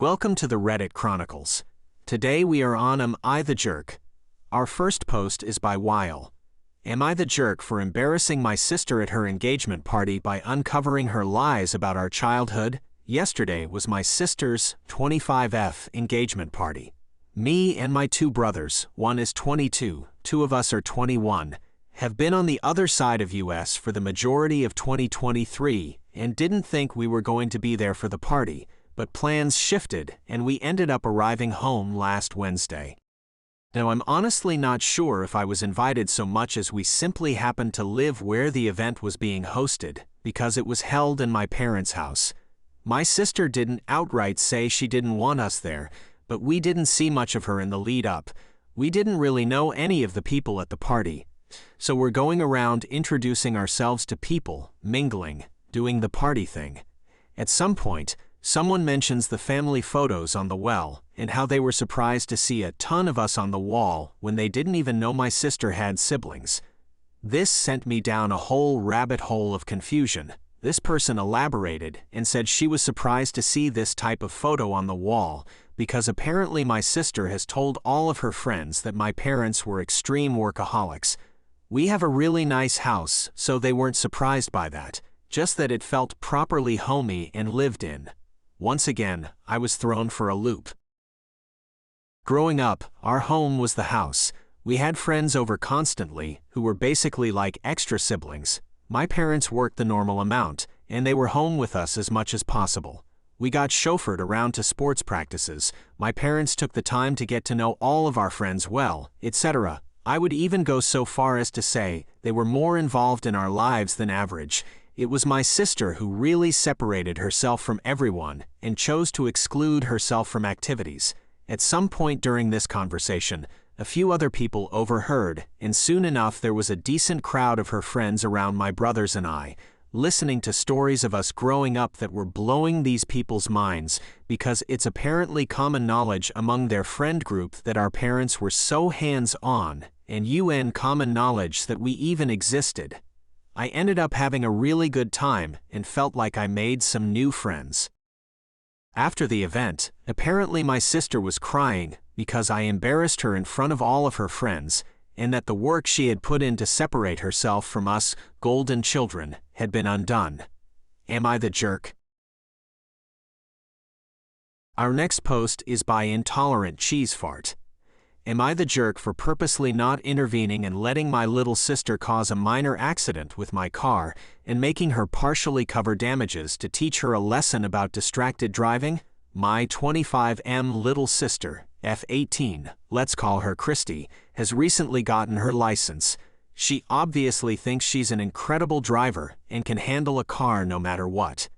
Welcome to the Reddit Chronicles. Today we are on Am I the Jerk? Our first post is by Weil. Am I the jerk for embarrassing my sister at her engagement party by uncovering her lies about our childhood? Yesterday was my sister's 25th engagement party. Me and my two brothers, one is 22, two of us are 21, have been on the other side of US for the majority of 2023 and didn't think we were going to be there for the party, but plans shifted and we ended up arriving home last Wednesday. Now I'm honestly not sure if I was invited so much as we simply happened to live where the event was being hosted, because it was held in my parents' house. My sister didn't outright say she didn't want us there, but we didn't see much of her in the lead up. We didn't really know any of the people at the party. So we're going around introducing ourselves to people, mingling, doing the party thing. At some point, someone mentions the family photos on the well and how they were surprised to see a ton of us on the wall when they didn't even know my sister had siblings. This sent me down a whole rabbit hole of confusion. This person elaborated and said she was surprised to see this type of photo on the wall because apparently my sister has told all of her friends that my parents were extreme workaholics. We have a really nice house, so they weren't surprised by that, just that it felt properly homey and lived in. Once again, I was thrown for a loop. Growing up, our home was the house. We had friends over constantly who were basically like extra siblings. My parents worked the normal amount, and they were home with us as much as possible. We got chauffeured around to sports practices. My parents took the time to get to know all of our friends well, etc. I would even go so far as to say they were more involved in our lives than average. It was my sister who really separated herself from everyone and chose to exclude herself from activities. At some point during this conversation, a few other people overheard, and soon enough there was a decent crowd of her friends around my brothers and I, listening to stories of us growing up that were blowing these people's minds because it's apparently common knowledge among their friend group that our parents were so hands-on, and common knowledge that we even existed. I ended up having a really good time and felt like I made some new friends. After the event, apparently my sister was crying because I embarrassed her in front of all of her friends, and that the work she had put in to separate herself from us golden children had been undone. Am I the jerk? Our next post is by Intolerant Cheese Fart. Am I the jerk for purposely not intervening and letting my little sister cause a minor accident with my car and making her partially cover damages to teach her a lesson about distracted driving? My 25M little sister, F18, let's call her Christy, has recently gotten her license. She obviously thinks she's an incredible driver and can handle a car no matter what.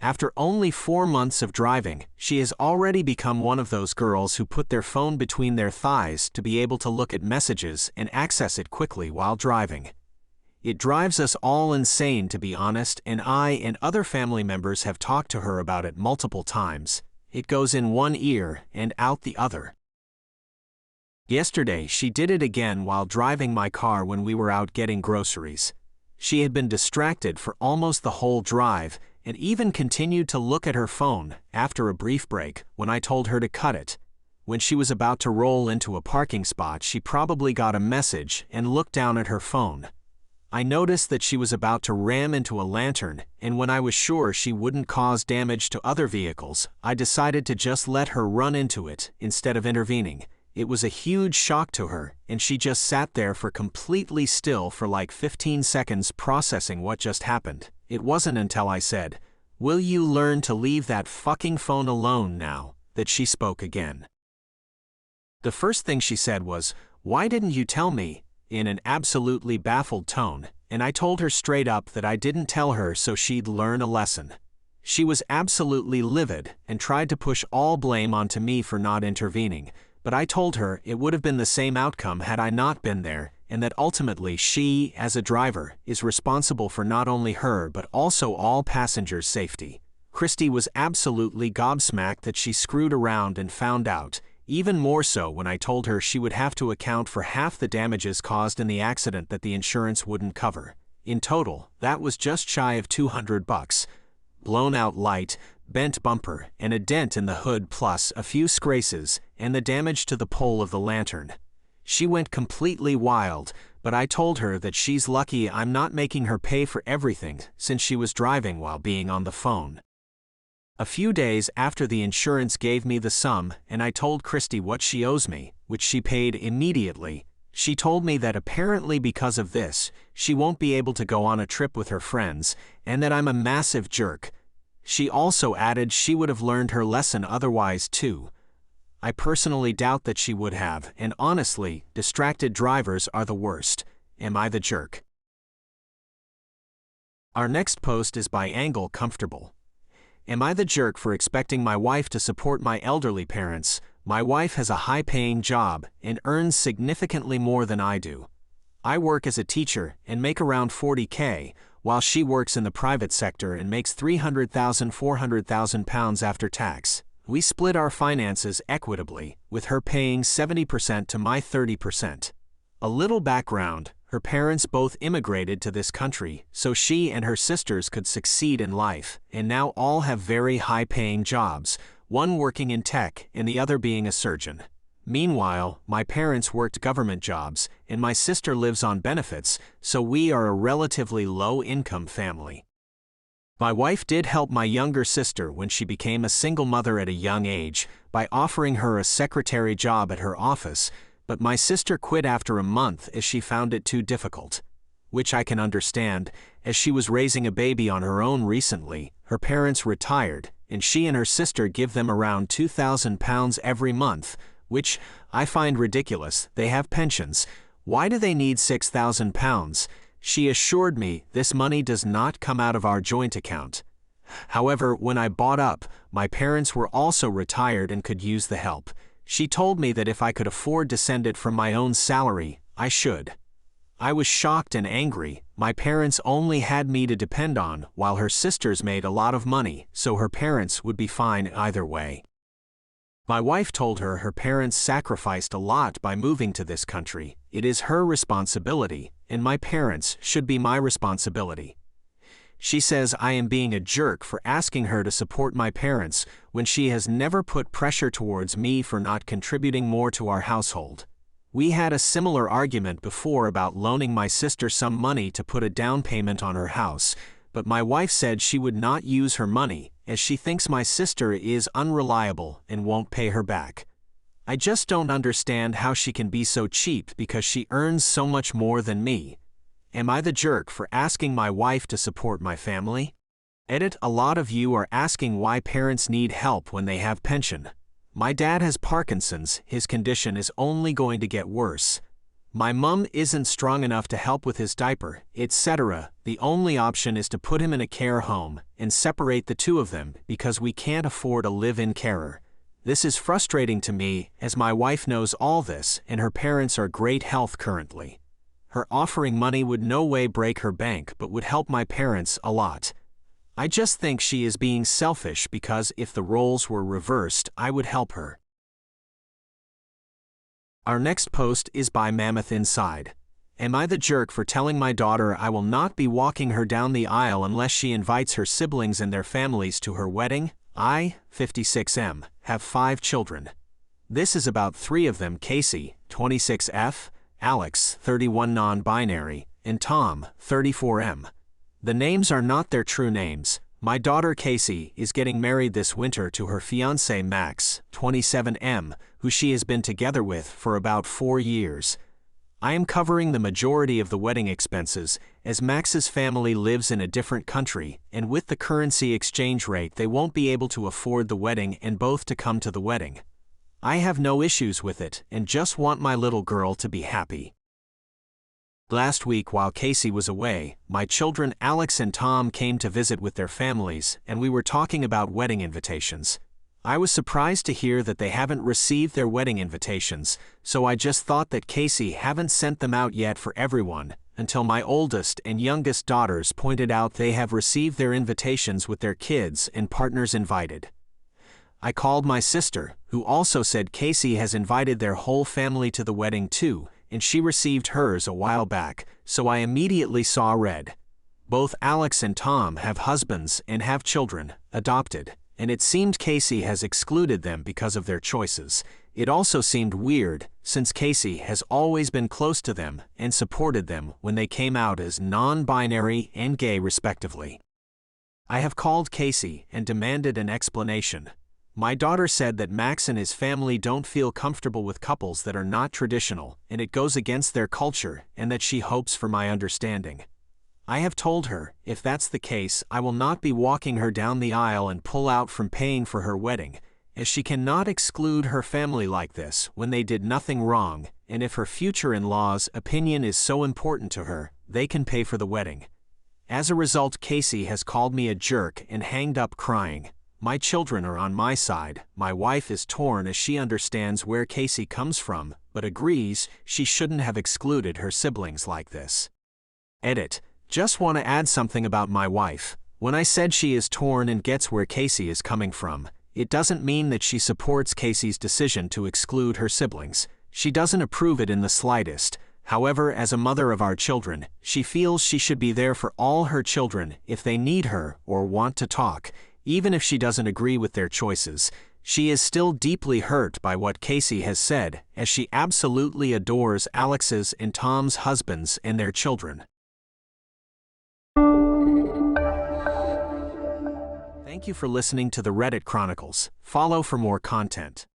After only 4 months of driving, she has already become one of those girls who put their phone between their thighs to be able to look at messages and access it quickly while driving. It drives us all insane, to be honest, and I and other family members have talked to her about it multiple times. It goes in one ear and out the other. Yesterday, she did it again while driving my car when we were out getting groceries. She had been distracted for almost the whole drive, and even continued to look at her phone after a brief break when I told her to cut it. When she was about to roll into a parking spot, she probably got a message and looked down at her phone. I noticed that she was about to ram into a lantern, and when I was sure she wouldn't cause damage to other vehicles, I decided to just let her run into it instead of intervening. It was a huge shock to her, and she just sat there for completely still for like 15 seconds processing what just happened. It wasn't until I said, "Will you learn to leave that fucking phone alone now?" that she spoke again. The first thing she said was, "Why didn't you tell me?" in an absolutely baffled tone, and I told her straight up that I didn't tell her so she'd learn a lesson. She was absolutely livid and tried to push all blame onto me for not intervening, but I told her it would have been the same outcome had I not been there, and that ultimately she, as a driver, is responsible for not only her but also all passengers' safety. Christy was absolutely gobsmacked that she screwed around and found out, even more so when I told her she would have to account for half the damages caused in the accident that the insurance wouldn't cover. In total, that was just shy of $200. Blown out light, bent bumper, and a dent in the hood plus a few scratches and the damage to the pole of the lantern. She went completely wild, but I told her that she's lucky I'm not making her pay for everything since she was driving while being on the phone. A few days after the insurance gave me the sum and I told Christy what she owes me, which she paid immediately, she told me that apparently because of this, she won't be able to go on a trip with her friends and that I'm a massive jerk. She also added she would have learned her lesson otherwise too. I personally doubt that she would have, and honestly, distracted drivers are the worst. Am I the jerk? Our next post is by Angle Comfortable. Am I the jerk for expecting my wife to support my elderly parents? My wife has a high-paying job and earns significantly more than I do. I work as a teacher and make around $40K, while she works in the private sector and makes £300,000–400,000 after tax. We split our finances equitably, with her paying 70% to my 30%. A little background: her parents both immigrated to this country so she and her sisters could succeed in life, and now all have very high-paying jobs, one working in tech and the other being a surgeon. Meanwhile, my parents worked government jobs, and my sister lives on benefits, so we are a relatively low-income family. My wife did help my younger sister when she became a single mother at a young age by offering her a secretary job at her office, but my sister quit after a month as she found it too difficult. Which I can understand, as she was raising a baby on her own recently. Her parents retired, and she and her sister give them around £2,000 every month, which I find ridiculous. They have pensions. Why do they need £6,000? She assured me this money does not come out of our joint account. However, when I bought up, my parents were also retired and could use the help. She told me that if I could afford to send it from my own salary, I should. I was shocked and angry. My parents only had me to depend on, while her sisters made a lot of money, so her parents would be fine either way. My wife told her parents sacrificed a lot by moving to this country. It is her responsibility, and my parents should be my responsibility. She says I am being a jerk for asking her to support my parents when she has never put pressure towards me for not contributing more to our household. We had a similar argument before about loaning my sister some money to put a down payment on her house, but my wife said she would not use her money as she thinks my sister is unreliable and won't pay her back. I just don't understand how she can be so cheap because she earns so much more than me. Am I the jerk for asking my wife to support my family? Edit: a lot of you are asking why parents need help when they have pension. My dad has Parkinson's. His condition is only going to get worse. My mum isn't strong enough to help with his diaper, etc. The only option is to put him in a care home and separate the two of them because we can't afford a live-in carer. This is frustrating to me as my wife knows all this and her parents are great health currently. Her offering money would no way break her bank but would help my parents a lot. I just think she is being selfish because if the roles were reversed, I would help her. Our next post is by Mammoth Inside. Am I the jerk for telling my daughter I will not be walking her down the aisle unless she invites her siblings and their families to her wedding? I, 56M, have 5 children. This is about 3 of them: Casey, 26F, Alex, 31 non-binary, and Tom, 34M. The names are not their true names. My daughter Casey is getting married this winter to her fiancé Max, 27M, who she has been together with for about 4 years. I am covering the majority of the wedding expenses, as Max's family lives in a different country, and with the currency exchange rate they won't be able to afford the wedding and both to come to the wedding. I have no issues with it and just want my little girl to be happy. Last week while Casey was away, my children Alex and Tom came to visit with their families and we were talking about wedding invitations. I was surprised to hear that they haven't received their wedding invitations, so I just thought that Casey haven't sent them out yet for everyone, until my oldest and youngest daughters pointed out they have received their invitations with their kids and partners invited. I called my sister, who also said Casey has invited their whole family to the wedding too, and she received hers a while back, so I immediately saw red. Both Alex and Tom have husbands and have children, adopted, and it seemed Casey has excluded them because of their choices. It also seemed weird, since Casey has always been close to them and supported them when they came out as non-binary and gay respectively. I have called Casey and demanded an explanation. My daughter said that Max and his family don't feel comfortable with couples that are not traditional, and it goes against their culture, and that she hopes for my understanding. I have told her, if that's the case, I will not be walking her down the aisle and pull out from paying for her wedding, as she cannot exclude her family like this when they did nothing wrong, and if her future in-laws' opinion is so important to her, they can pay for the wedding. As a result, Casey has called me a jerk and hanged up crying. My children are on my side. My wife is torn as she understands where Casey comes from, but agrees she shouldn't have excluded her siblings like this. Edit. Just want to add something about my wife. When I said she is torn and gets where Casey is coming from, it doesn't mean that she supports Casey's decision to exclude her siblings. She doesn't approve it in the slightest. However, as a mother of our children, she feels she should be there for all her children if they need her or want to talk. Even if she doesn't agree with their choices, she is still deeply hurt by what Casey has said, as she absolutely adores Alex's and Tom's husbands and their children. Thank you for listening to the Reddit Chronicles. Follow for more content.